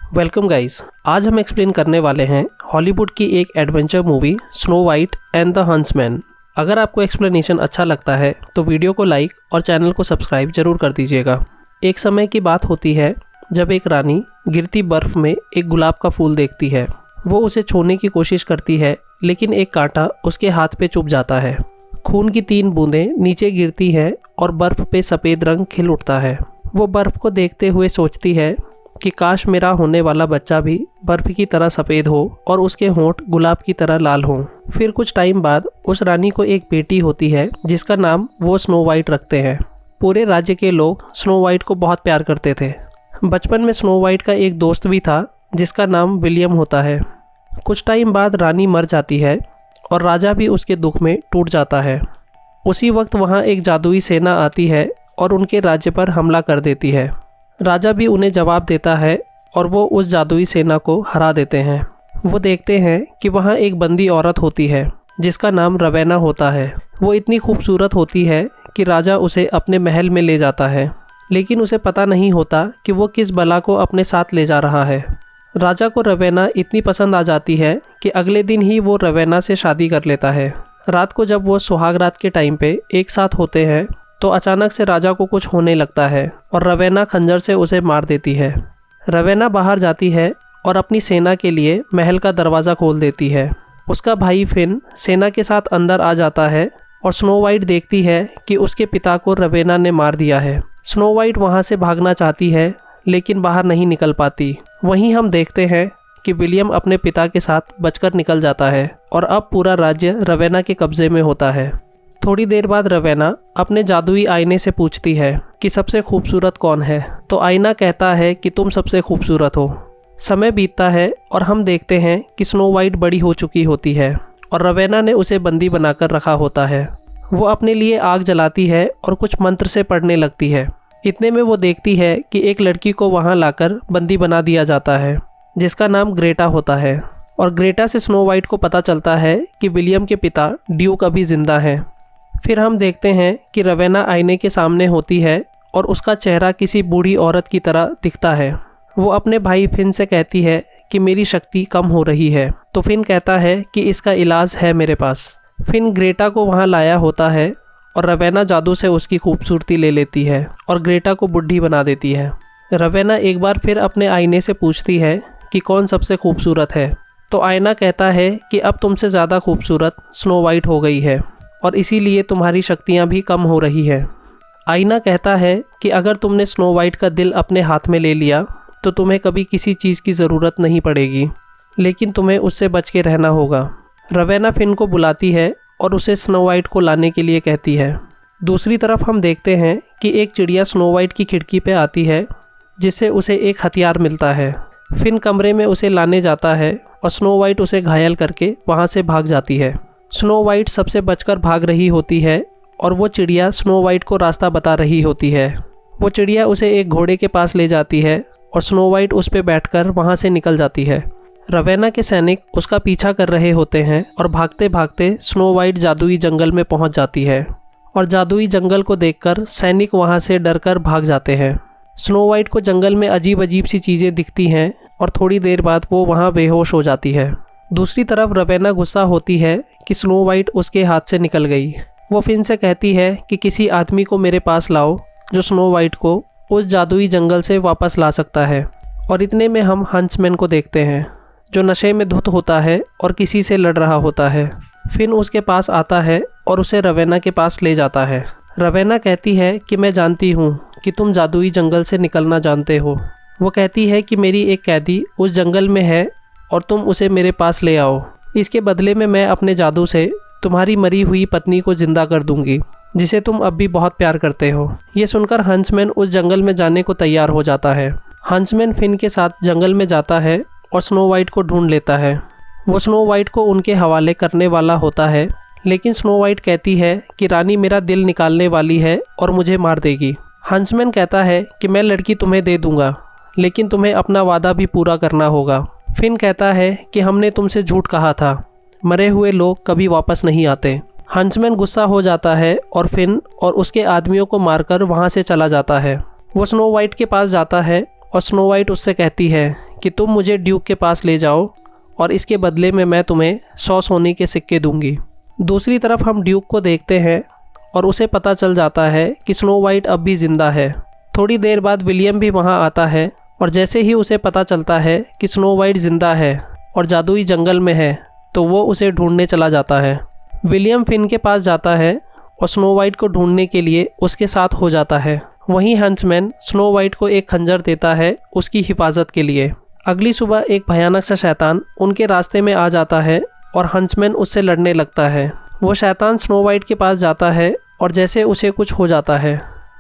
Welcome guys. आज हम explain करने वाले हैं हॉलीवुड की एक adventure movie snow white and the huntsman. अगर आपको एक्सप्लेनेशन अच्छा लगता है तो वीडियो को लाइक और चैनल को सब्सक्राइब जरूर कर दीजिएगा। एक समय की बात होती है जब एक रानी गिरती बर्फ में एक गुलाब का फूल देखती है। वो उसे छूने की कोशिश करती है लेकिन एक कांटा उसके हाथ पे चुभ जाता है। खून की 3 बूंदें नीचे गिरती हैं और बर्फ पे सफ़ेद रंग खिल उठता है। वो बर्फ को देखते हुए सोचती है कि काश मेरा होने वाला बच्चा भी बर्फ की तरह सफ़ेद हो और उसके होंठ गुलाब की तरह लाल हों। फिर कुछ टाइम बाद उस रानी को एक बेटी होती है जिसका नाम वो स्नो वाइट रखते हैं। पूरे राज्य के लोग स्नो वाइट को बहुत प्यार करते थे। बचपन में स्नो वाइट का एक दोस्त भी था जिसका नाम विलियम होता है। कुछ टाइम बाद रानी मर जाती है और राजा भी उसके दुख में टूट जाता है। उसी वक्त वहाँ एक जादुई सेना आती है और उनके राज्य पर हमला कर देती है। राजा भी उन्हें जवाब देता है और वो उस जादुई सेना को हरा देते हैं। वो देखते हैं कि वहाँ एक बंदी औरत होती है जिसका नाम रवेना होता है। वो इतनी खूबसूरत होती है कि राजा उसे अपने महल में ले जाता है, लेकिन उसे पता नहीं होता कि वो किस बला को अपने साथ ले जा रहा है। राजा को रवेना इतनी पसंद आ जाती है कि अगले दिन ही वो रवेना से शादी कर लेता है। रात को जब वो सुहागरात के टाइम पे एक साथ होते हैं तो अचानक से राजा को कुछ होने लगता है और रवेना खंजर से उसे मार देती है। रवेना बाहर जाती है और अपनी सेना के लिए महल का दरवाज़ा खोल देती है। उसका भाई फिन सेना के साथ अंदर आ जाता है और स्नो वाइट देखती है कि उसके पिता को रवेना ने मार दिया है। स्नो वाइट वहाँ से भागना चाहती है लेकिन बाहर नहीं निकल पाती। वहीं हम देखते हैं कि विलियम अपने पिता के साथ बचकर निकल जाता है और अब पूरा राज्य रवेना के कब्ज़े में होता है। थोड़ी देर बाद रवेना अपने जादुई आईने से पूछती है कि सबसे खूबसूरत कौन है, तो आईना कहता है कि तुम सबसे खूबसूरत हो। समय बीतता है और हम देखते हैं कि स्नो वाइट बड़ी हो चुकी होती है और रवेना ने उसे बंदी बनाकर रखा होता है। वो अपने लिए आग जलाती है और कुछ मंत्र से पढ़ने लगती है। इतने में वो देखती है कि एक लड़की को वहाँ लाकर बंदी बना दिया जाता है जिसका नाम ग्रेटा होता है। और ग्रेटा से स्नो वाइट को पता चलता है कि विलियम के पिता ड्यूक अभी ज़िंदा हैं। फिर हम देखते हैं कि रवेना आईने के सामने होती है और उसका चेहरा किसी बूढ़ी औरत की तरह दिखता है। वो अपने भाई फिन से कहती है कि मेरी शक्ति कम हो रही है, तो फिन कहता है कि इसका इलाज है मेरे पास। फिन ग्रेटा को वहाँ लाया होता है और रवेना जादू से उसकी खूबसूरती ले लेती है और ग्रेटा को बुढ़ी बना देती है। रवेना एक बार फिर अपने आईने से पूछती है कि कौन सबसे खूबसूरत है, तो आईना कहता है कि अब तुमसे ज़्यादा खूबसूरत स्नो वाइट हो गई है और इसीलिए तुम्हारी शक्तियाँ भी कम हो रही हैं। आईना कहता है कि अगर तुमने स्नो वाइट का दिल अपने हाथ में ले लिया तो तुम्हें कभी किसी चीज़ की ज़रूरत नहीं पड़ेगी, लेकिन तुम्हें उससे बच के रहना होगा। रवेना फिन को बुलाती है और उसे स्नो वाइट को लाने के लिए कहती है। दूसरी तरफ हम देखते हैं कि एक चिड़िया स्नो वाइट की खिड़की पे आती है जिससे उसे एक हथियार मिलता है। फिन कमरे में उसे लाने जाता है और स्नो वाइट उसे घायल करके वहाँ से भाग जाती है। स्नो वाइट सबसे बचकर भाग रही होती है और वो चिड़िया स्नो वाइट को रास्ता बता रही होती है। वो चिड़िया उसे एक घोड़े के पास ले जाती है और स्नो वाइट उस पर बैठकर वहाँ से निकल जाती है। रवेना के सैनिक उसका पीछा कर रहे होते हैं और भागते भागते स्नो वाइट जादुई जंगल में पहुँच जाती है और जादुई जंगल को देखकर सैनिक वहाँ से डरकर भाग जाते हैं। स्नो वाइट को जंगल में अजीब अजीब सी चीज़ें दिखती हैं और थोड़ी देर बाद वो वहाँ बेहोश हो जाती है। दूसरी तरफ रवेना गुस्सा होती है कि स्नो वाइट उसके हाथ से निकल गई। वो फिन से कहती है कि किसी आदमी को मेरे पास लाओ जो स्नो वाइट को उस जादुई जंगल से वापस ला सकता है। और इतने में हम हंट्समैन को देखते हैं जो नशे में धुत होता है और किसी से लड़ रहा होता है। फिन उसके पास आता है और उसे रवेना के पास ले जाता है। रवेना कहती है कि मैं जानती हूँ कि तुम जादुई जंगल से निकलना जानते हो। वो कहती है कि मेरी एक कैदी उस जंगल में है और तुम उसे मेरे पास ले आओ। इसके बदले में मैं अपने जादू से तुम्हारी मरी हुई पत्नी को जिंदा कर दूंगी जिसे तुम अब भी बहुत प्यार करते हो। ये सुनकर हंट्समैन उस जंगल में जाने को तैयार हो जाता है। हंट्समैन फिन के साथ जंगल में जाता है और स्नो वाइट को ढूंढ लेता है। वो स्नो वाइट को उनके हवाले करने वाला होता है, लेकिन स्नो वाइट कहती है कि रानी मेरा दिल निकालने वाली है और मुझे मार देगी। हंट्समैन कहता है कि मैं लड़की तुम्हें दे दूंगा, लेकिन तुम्हें अपना वादा भी पूरा करना होगा। फिन कहता है कि हमने तुमसे झूठ कहा था, मरे हुए लोग कभी वापस नहीं आते। हंट्समैन गुस्सा हो जाता है और फिन और उसके आदमियों को मारकर वहाँ से चला जाता है। वो स्नो वाइट के पास जाता है और स्नो वाइट उससे कहती है कि कि तुम मुझे ड्यूक के पास ले जाओ और इसके बदले में मैं तुम्हें 100 सोने के सिक्के दूंगी। दूसरी तरफ हम ड्यूक को देखते हैं और उसे पता चल जाता है कि स्नो वाइट अब भी ज़िंदा है। थोड़ी देर बाद विलियम भी वहाँ आता है और जैसे ही उसे पता चलता है कि स्नो वाइट ज़िंदा है और जादुई जंगल में है तो वो उसे ढूंढने चला जाता है। विलियम फिन के पास जाता है और स्नो वाइट को ढूंढने के लिए उसके साथ हो जाता है। वहीं हंसमैन स्नो वाइट को एक खंजर देता है उसकी हिफाजत के लिए। अगली सुबह एक भयानक सा शैतान उनके रास्ते में आ जाता है और हंसमैन उससे लड़ने लगता है। वो शैतान स्नो वाइट के पास जाता है और जैसे उसे कुछ हो जाता है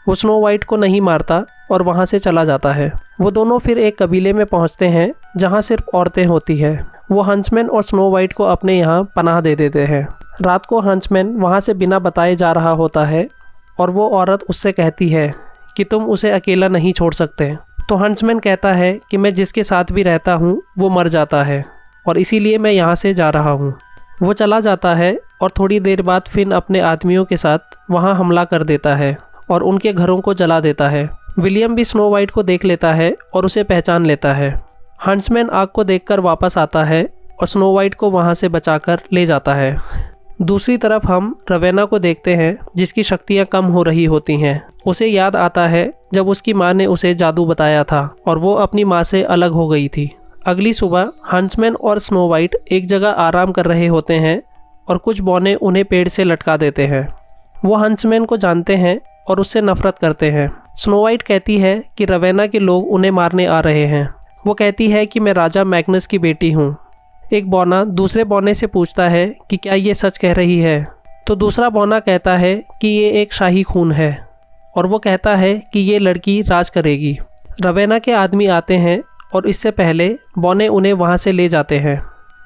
वो स्नो वाइट को नहीं मारता और वहाँ से चला जाता है। वो दोनों फिर एक कबीले में पहुँचते हैं जहाँ सिर्फ औरतें होती हैं। वो हंसमैन और स्नो वाइट को अपने यहाँ पनाह दे देते हैं। रात को हंसमैन वहाँ से बिना बताए जा रहा होता है और वो औरत उससे कहती है कि तुम उसे अकेला नहीं छोड़ सकते। तो हंसमैन कहता है कि मैं जिसके साथ भी रहता हूँ वो मर जाता है और इसीलिए मैं यहाँ से जा रहा हूँ। वो चला जाता है और थोड़ी देर बाद फिन अपने आदमियों के साथ वहाँ हमला कर देता है और उनके घरों को जला देता है। विलियम भी स्नो वाइट को देख लेता है और उसे पहचान लेता है। हंसमैन आग को देखकर वापस आता है और स्नो वाइट को वहाँ से बचाकर ले जाता है। दूसरी तरफ हम रवेना को देखते हैं जिसकी शक्तियाँ कम हो रही होती हैं। उसे याद आता है जब उसकी माँ ने उसे जादू बताया था और वो अपनी माँ से अलग हो गई थी। अगली सुबह हंसमैन और स्नो वाइट एक जगह आराम कर रहे होते हैं और कुछ बौने उन्हें पेड़ से लटका देते हैं। वो हंसमैन को जानते हैं और उससे नफरत करते हैं। स्नो वाइट कहती है कि रवेना के लोग उन्हें मारने आ रहे हैं। वो कहती है कि मैं राजा मैग्नस की बेटी हूँ। एक बौना दूसरे बौने से पूछता है कि क्या ये सच कह रही है, तो दूसरा बौना कहता है कि ये एक शाही खून है और वो कहता है कि ये लड़की राज करेगी। रवेना के आदमी आते हैं और इससे पहले बौने उन्हें वहाँ से ले जाते हैं।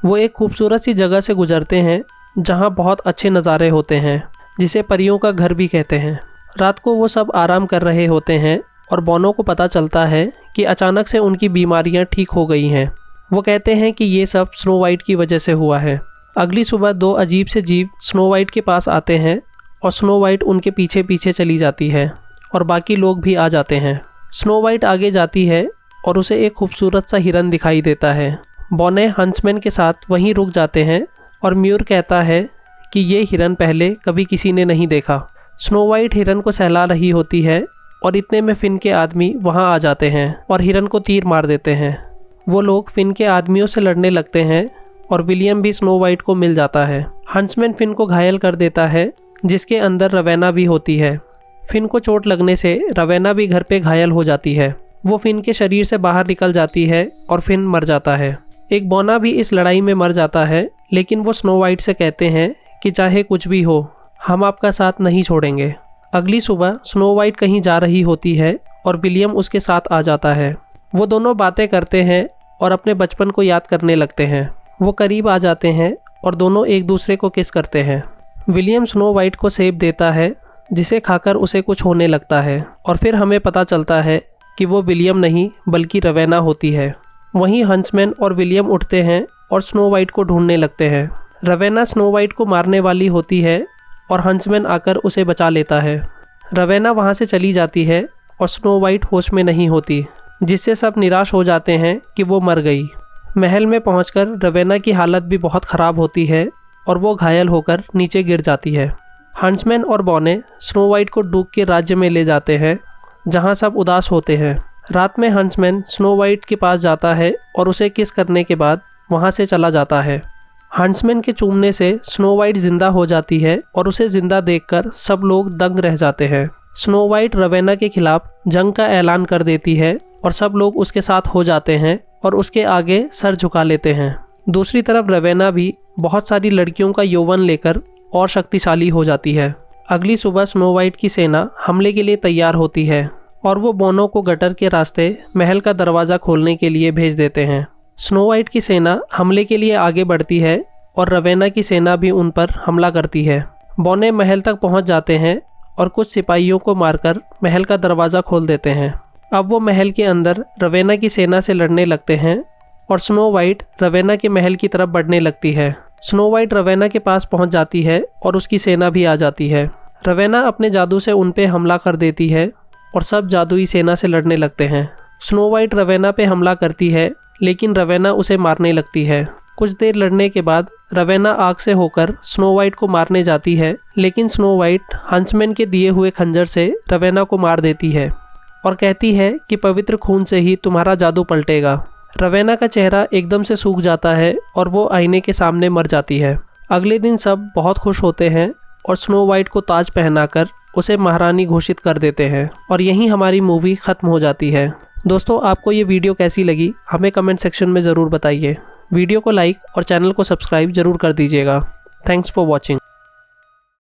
वो एक खूबसूरत सी जगह से गुजरते हैं जहाँ बहुत अच्छे नज़ारे होते हैं, जिसे परियों का घर भी कहते हैं। रात को वो सब आराम कर रहे होते हैं और बौनों को पता चलता है कि अचानक से उनकी बीमारियाँ ठीक हो गई हैं। वो कहते हैं कि ये सब स्नो वाइट की वजह से हुआ है। अगली सुबह दो अजीब से जीव स्नो वाइट के पास आते हैं और स्नो वाइट उनके पीछे पीछे चली जाती है और बाकी लोग भी आ जाते हैं। स्नो वाइट आगे जाती है और उसे एक खूबसूरत सा हिरन दिखाई देता है। बौने हंसमैन के साथ वहीं रुक जाते हैं और म्यूर कहता है कि ये हिरन पहले कभी किसी ने नहीं देखा। स्नो वाइट हिरन को सहला रही होती है और इतने में फिन के आदमी वहाँ आ जाते हैं और हिरन को तीर मार देते हैं। वो लोग फिन के आदमियों से लड़ने लगते हैं और विलियम भी स्नो वाइट को मिल जाता है। हंसमैन फिन को घायल कर देता है जिसके अंदर रवेना भी होती है। फिन को चोट लगने से रवेना भी घर पे घायल हो जाती है। वो फिन के शरीर से बाहर निकल जाती है और फिन मर जाता है। एक बौना भी इस लड़ाई में मर जाता है, लेकिन वो स्नो वाइट से कहते हैं कि चाहे कुछ भी हो हम आपका साथ नहीं छोड़ेंगे। अगली सुबह स्नो वाइट कहीं जा रही होती है और विलियम उसके साथ आ जाता है। वो दोनों बातें करते हैं और अपने बचपन को याद करने लगते हैं। वो करीब आ जाते हैं और दोनों एक दूसरे को किस करते हैं। विलियम स्नो वाइट को सेब देता है जिसे खाकर उसे कुछ होने लगता है और फिर हमें पता चलता है कि वो विलियम नहीं बल्कि रवेना होती है। वहीं हंसमैन और विलियम उठते हैं और स्नो वाइट को ढूंढने लगते हैं। रवेना स्नो वाइट को मारने वाली होती है और हंसमैन आकर उसे बचा लेता है। रवेना वहाँ से चली जाती है और स्नो वाइट होश में नहीं होती, जिससे सब निराश हो जाते हैं कि वो मर गई। महल में पहुंचकर रवेना की हालत भी बहुत ख़राब होती है और वो घायल होकर नीचे गिर जाती है। हंसमैन और बौने स्नो वाइट को डूक के राज्य में ले जाते हैं जहां सब उदास होते हैं। रात में हंसमैन स्नो वाइट के पास जाता है और उसे किस करने के बाद वहां से चला जाता है। हंसमैन के चूमने से स्नो वाइट जिंदा हो जाती है और उसे जिंदा देखकर सब लोग दंग रह जाते हैं। स्नो वाइट रवेना के खिलाफ जंग का ऐलान कर देती है और सब लोग उसके साथ हो जाते हैं और उसके आगे सर झुका लेते हैं। दूसरी तरफ रवेना भी बहुत सारी लड़कियों का यौवन लेकर और शक्तिशाली हो जाती है। अगली सुबह स्नो वाइट की सेना हमले के लिए तैयार होती है और वो बौनों को गटर के रास्ते महल का दरवाज़ा खोलने के लिए भेज देते हैं। स्नो वाइट की सेना हमले के लिए आगे बढ़ती है और रवेना की सेना भी उन पर हमला करती है। बौने महल तक पहुंच जाते हैं और कुछ सिपाहियों को मारकर महल का दरवाज़ा खोल देते हैं। अब वो महल के अंदर रवेना की सेना से लड़ने लगते हैं और स्नो वाइट रवेना के महल की तरफ बढ़ने लगती है। स्नो वाइट रवेना के पास पहुंच जाती है और उसकी सेना भी आ जाती है। रवेना अपने जादू से उन पे हमला कर देती है और सब जादुई सेना से लड़ने लगते हैं। स्नो वाइट रवेना पे हमला करती है, लेकिन रवेना उसे मारने लगती है। कुछ देर लड़ने के बाद रवेना आग से होकर स्नो वाइट को मारने जाती है, लेकिन स्नो वाइट हंसमैन के दिए हुए खंजर से रवेना को मार देती है और कहती है कि पवित्र खून से ही तुम्हारा जादू पलटेगा। रवेना का चेहरा एकदम से सूख जाता है और वो आईने के सामने मर जाती है। अगले दिन सब बहुत खुश होते हैं और स्नो वाइट को ताज पहनाकर उसे महारानी घोषित कर देते हैं और यहीं हमारी मूवी ख़त्म हो जाती है। दोस्तों, आपको ये वीडियो कैसी लगी हमें कमेंट सेक्शन में ज़रूर बताइए। वीडियो को लाइक और चैनल को सब्सक्राइब ज़रूर कर दीजिएगा। Thanks for watching.